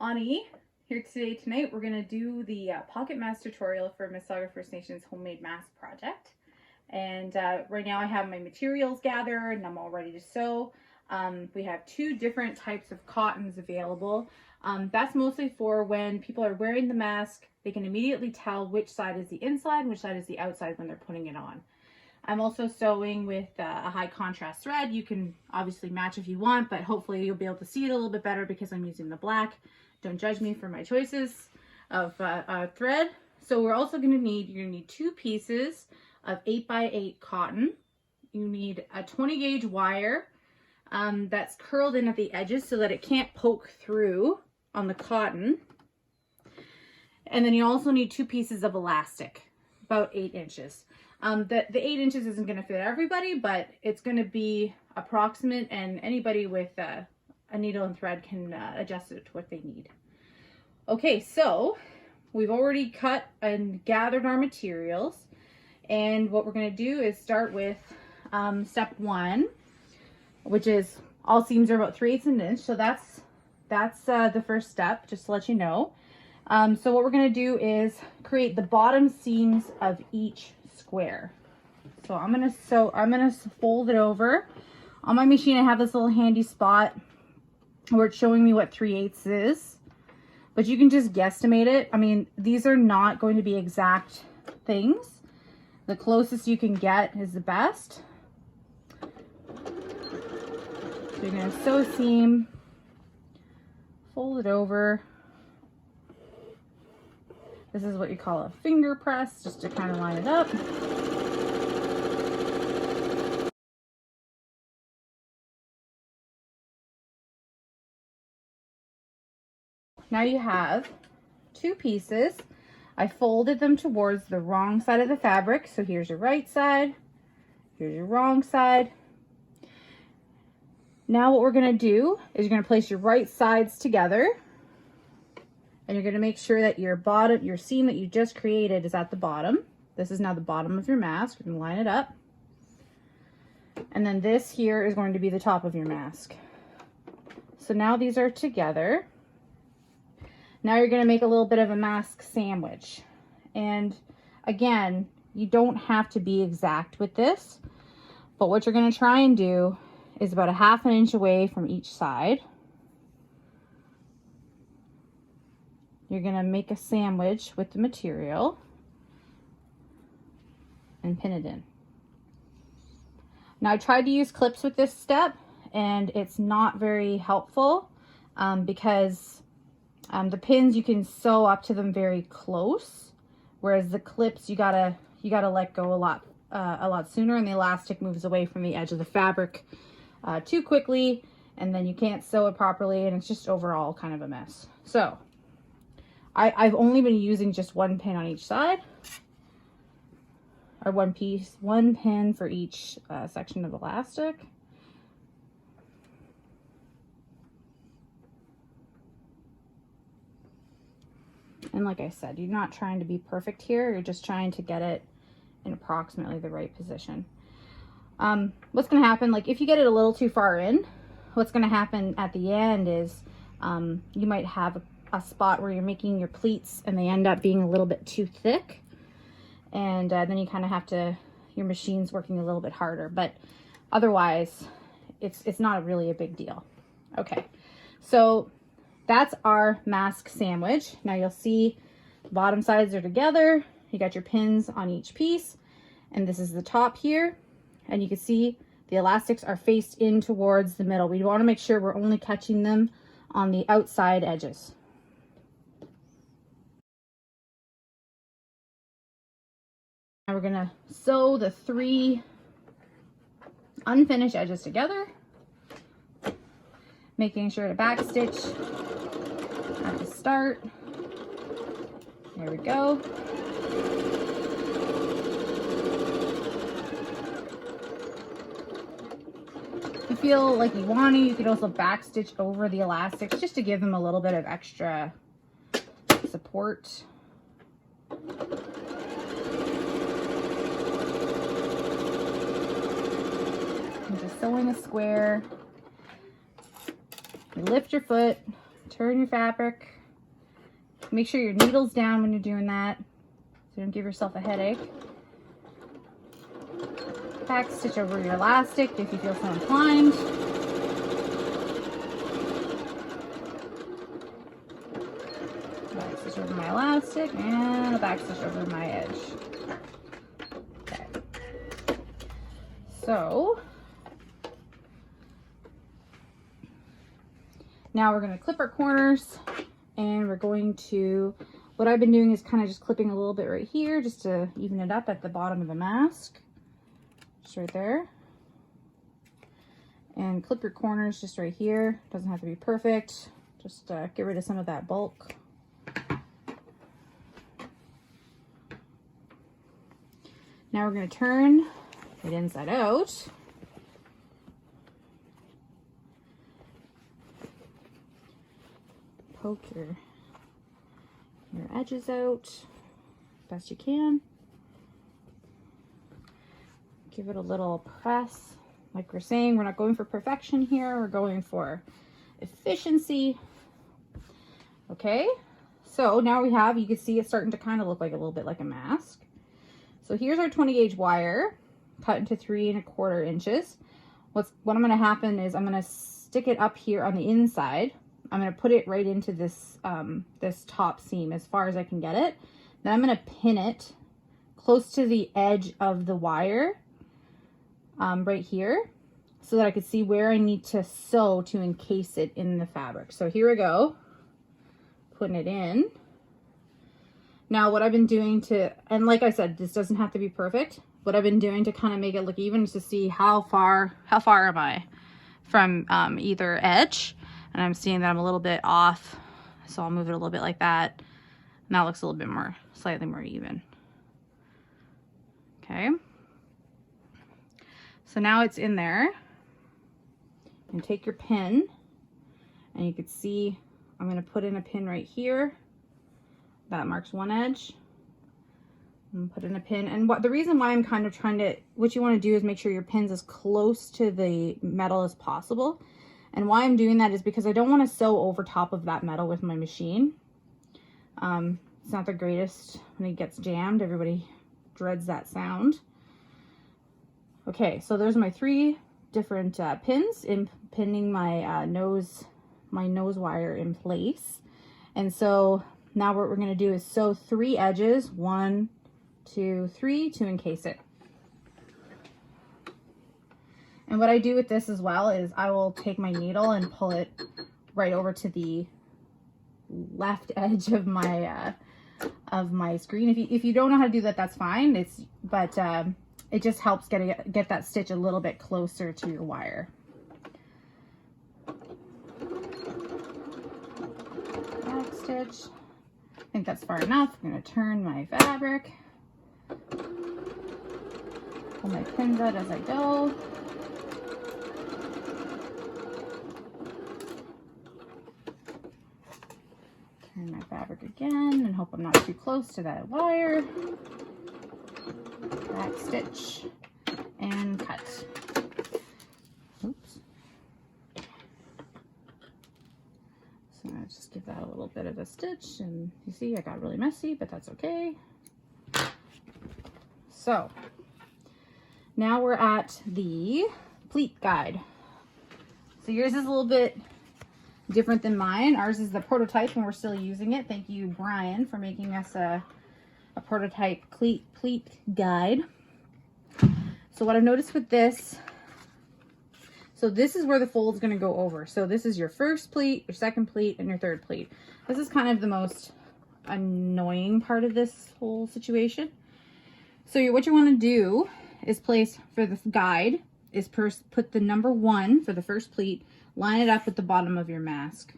Ani here tonight. We're going to do the pocket mask tutorial for Mississauga First Nations homemade mask project. And right now I have my materials gathered and I'm all ready to sew. We have two different types of cottons available. That's mostly for when people are wearing the mask, they can immediately tell which side is the inside and which side is the outside when they're putting it on. I'm also sewing with a high contrast thread. You can obviously match if you want, but hopefully you'll be able to see it a little bit better because I'm using the black. Don't judge me for my choices of thread. So we're also going to need, you're going to need 2 pieces of 8x8 cotton. You need a 20 gauge wire that's curled in at the edges so that it can't poke through on the cotton. And then you also need 2 pieces of elastic, about 8 inches. The 8 inches isn't going to fit everybody, but it's going to be approximate, and anybody with a needle and thread can adjust it to what they need. Okay, so we've already cut and gathered our materials, and what we're going to do is start with step 1, which is all seams are about 3/8 an inch. So that's the first step, just to let you know. So what we're going to do is create the bottom seams of each square. So I'm going to fold it over. On my machine I have this little handy spot where it's showing me what 3/8 is, but you can just guesstimate it. I mean, these are not going to be exact things. The closest you can get is the best. So you're going to sew a seam, fold it over. This is what you call a finger press, just to kind of line it up. Now you have 2 pieces. I folded them towards the wrong side of the fabric. So here's your right side, here's your wrong side. Now what we're going to do is you're going to place your right sides together, and you're going to make sure that your seam that you just created is at the bottom. This is now the bottom of your mask. You're going to line it up. And then this here is going to be the top of your mask. So now these are together. Now you're going to make a little bit of a mask sandwich. And again, you don't have to be exact with this, but what you're going to try and do is about 1/2 inch away from each side. You're going to make a sandwich with the material and pin it in. Now I tried to use clips with this step and it's not very helpful because the pins, you can sew up to them very close, whereas the clips you gotta let go a lot sooner, and the elastic moves away from the edge of the fabric too quickly, and then you can't sew it properly, and it's just overall kind of a mess. So I've only been using just 1 pin on each side, or 1 pin for each section of elastic. And like I said, you're not trying to be perfect here. You're just trying to get it in approximately the right position. What's going to happen, like if you get it a little too far in, what's going to happen at the end is you might have a spot where you're making your pleats and they end up being a little bit too thick. And then you kind of have to, your machine's working a little bit harder. But otherwise, it's not really a big deal. Okay, so that's our mask sandwich. Now you'll see the bottom sides are together. You got your pins on each piece, and this is the top here. And you can see the elastics are faced in towards the middle. We want to make sure we're only catching them on the outside edges. Now we're gonna sew the 3 unfinished edges together, making sure to backstitch at the start. There we go. If you feel like you want to, you could also backstitch over the elastics just to give them a little bit of extra support. I'm just sewing a square. You lift your foot to turn your fabric. Make sure your needle's down when you're doing that, so don't give yourself a headache. Back stitch over your elastic if you feel so inclined. Back stitch over my elastic and a back stitch over my edge. Okay. So now we're going to clip our corners, and we're going to, what I've been doing is kind of just clipping a little bit right here just to even it up at the bottom of the mask. Just right there. And clip your corners just right here. Doesn't have to be perfect. Just get rid of some of that bulk. Now we're going to turn it inside out. Poke your edges out best you can. Give it a little press. Like we're saying, we're not going for perfection here. We're going for efficiency. Okay, so now we have, you can see it's starting to kind of look like a little bit like a mask. So here's our 20 gauge wire cut into 3 1/4 inches. What I'm going to happen is I'm going to stick it up here on the inside. I'm going to put it right into this this top seam as far as I can get it. Then I'm going to pin it close to the edge of the wire right here, so that I could see where I need to sew to encase it in the fabric. So here we go, putting it in. Now what I've been doing to, and like I said, this doesn't have to be perfect. What I've been doing to kind of make it look even is to see how far am I from either edge. And I'm seeing that I'm a little bit off, so I'll move it a little bit like that. And that looks a little bit more, slightly more even. Okay. So now it's in there. And take your pin, and you can see I'm going to put in a pin right here. That marks one edge. And put in a pin. And the reason why I'm kind of trying to, what you want to do is make sure your pin's as close to the metal as possible. And why I'm doing that is because I don't want to sew over top of that metal with my machine. It's not the greatest when it gets jammed. Everybody dreads that sound. Okay, so there's my 3 different pins in pinning my nose wire in place. And so now what we're going to do is sew 3 edges, 1, 2, 3, to encase it. And what I do with this as well is I will take my needle and pull it right over to the left edge of my screen. If you don't know how to do that, that's fine. It just helps get that stitch a little bit closer to your wire. Back stitch. I think that's far enough. I'm going to turn my fabric. Pull my pins out as I go. Turn my fabric again and hope I'm not too close to that wire. Back stitch and cut. Oops. So I just give that a little bit of a stitch, and you see I got really messy, but that's okay. So now we're at the pleat guide. So yours is a little bit different than mine. Ours is the prototype and we're still using it. Thank you, Bryan, for making us a prototype pleat guide. So what I've noticed with this, so this is where the fold's going to go over. So this is your first pleat, your second pleat, and your third pleat. This is kind of the most annoying part of this whole situation. So what you want to do is place, for the guide, is first put the number 1 for the first pleat, line it up with the bottom of your mask.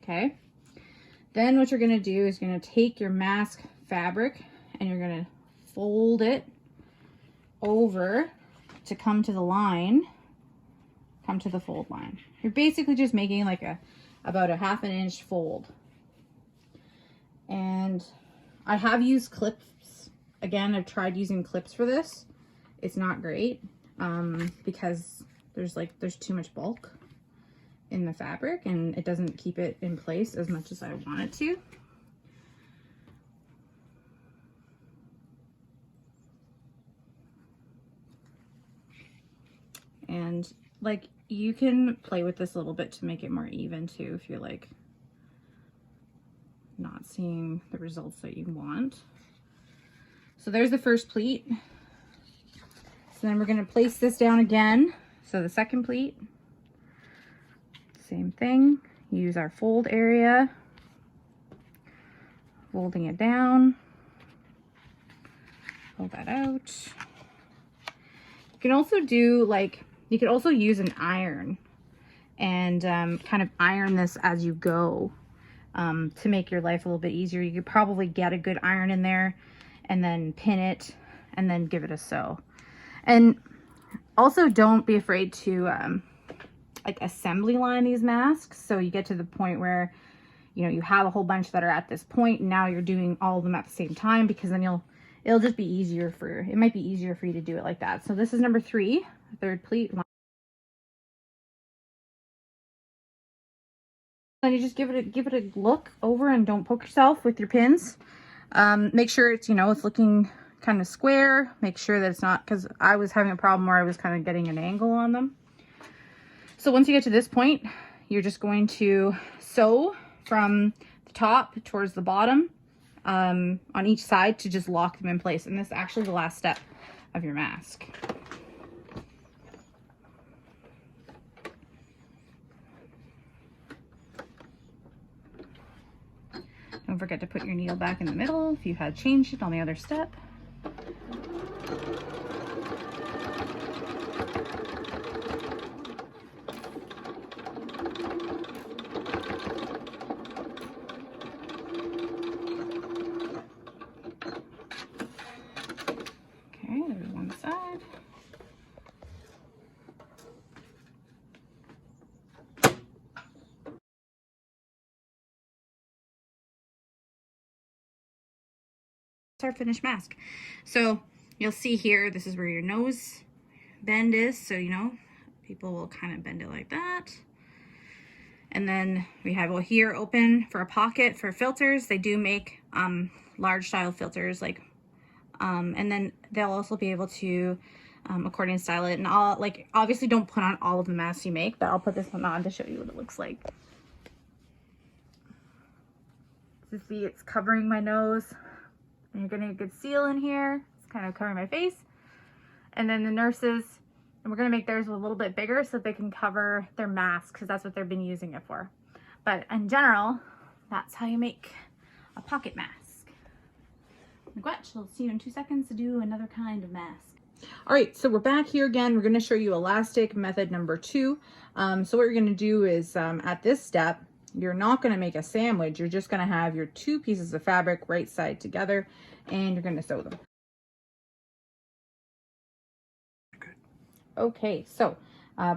Okay. Then what you're going to do is you're going to take your mask fabric and you're going to fold it over to come to the line, come to the fold line. You're basically just making like about a 1/2 inch fold. And I have used clips. Again, I've tried using clips for this. It's not great because there's too much bulk. in the fabric, and it doesn't keep it in place as much as I want it to. And like, you can play with this a little bit to make it more even too if you're like not seeing the results that you want. So there's the first pleat. So then we're going to place this down again. So the second pleat, same thing. Use our fold area, folding it down, pull that out. You can also do like, you could also use an iron and kind of iron this as you go to make your life a little bit easier. You could probably get a good iron in there and then pin it and then give it a sew. And also don't be afraid to like assembly line these masks. So you get to the point where, you know, you have a whole bunch that are at this point, and now you're doing all of them at the same time, because then it'll just be easier it might be easier for you to do it like that. So this is number 3, third pleat. Then you just give it a look over and don't poke yourself with your pins. Make sure it's, you know, it's looking kind of square. Make sure that it's not, because I was having a problem where I was kind of getting an angle on them. So once you get to this point, you're just going to sew from the top towards the bottom on each side to just lock them in place. And this is actually the last step of your mask. Don't forget to put your needle back in the middle if you had changed it on the other step. Okay, there's one side. Our finished mask. So you'll see here, this is where your nose bend is, so you know, people will kind of bend it like that. And then we have here open for a pocket for filters. They do make large style filters, like and then they'll also be able to accordion style it. And I'll, like, obviously don't put on all of the masks you make, but I'll put this one on to show you what it looks like. So see, it's covering my nose. And you're getting a good seal in here. It's kind of covering my face. And then the nurses, and we're going to make theirs a little bit bigger so that they can cover their mask, because that's what they've been using it for. But in general, that's how you make a pocket mask. Gretch, we'll see you in 2 seconds to do another kind of mask. All right, so we're back here again. We're going to show you elastic method number 2. So what you're going to do is at this step, you're not going to make a sandwich. You're just going to have your 2 pieces of fabric right side together, and you're going to sew them. Good. Okay, so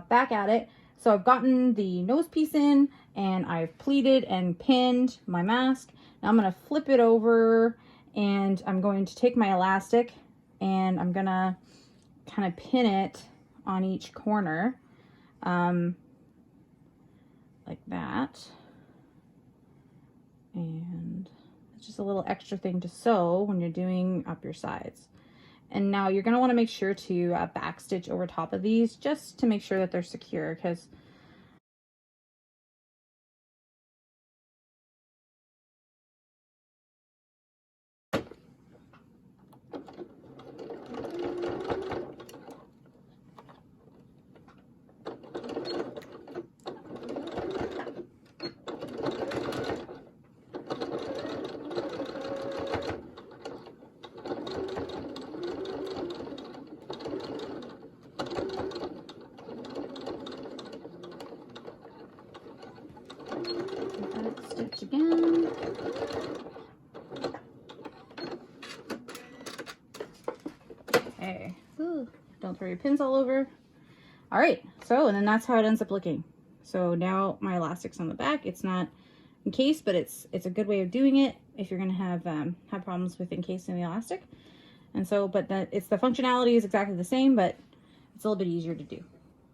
back at it. So I've gotten the nose piece in, and I've pleated and pinned my mask. Now I'm going to flip it over, and I'm going to take my elastic, and I'm going to kind of pin it on each corner like that. And it's just a little extra thing to sew when you're doing up your sides. And now you're going to want to make sure to back stitch over top of these, just to make sure that they're secure, because stitch again. Okay. Ooh, don't throw your pins all over. All right, so, and then that's how it ends up looking. So now my elastic's on the back. It's not encased, but it's a good way of doing it if you're gonna have problems with encasing the elastic. And so, but it's the functionality is exactly the same, but it's a little bit easier to do.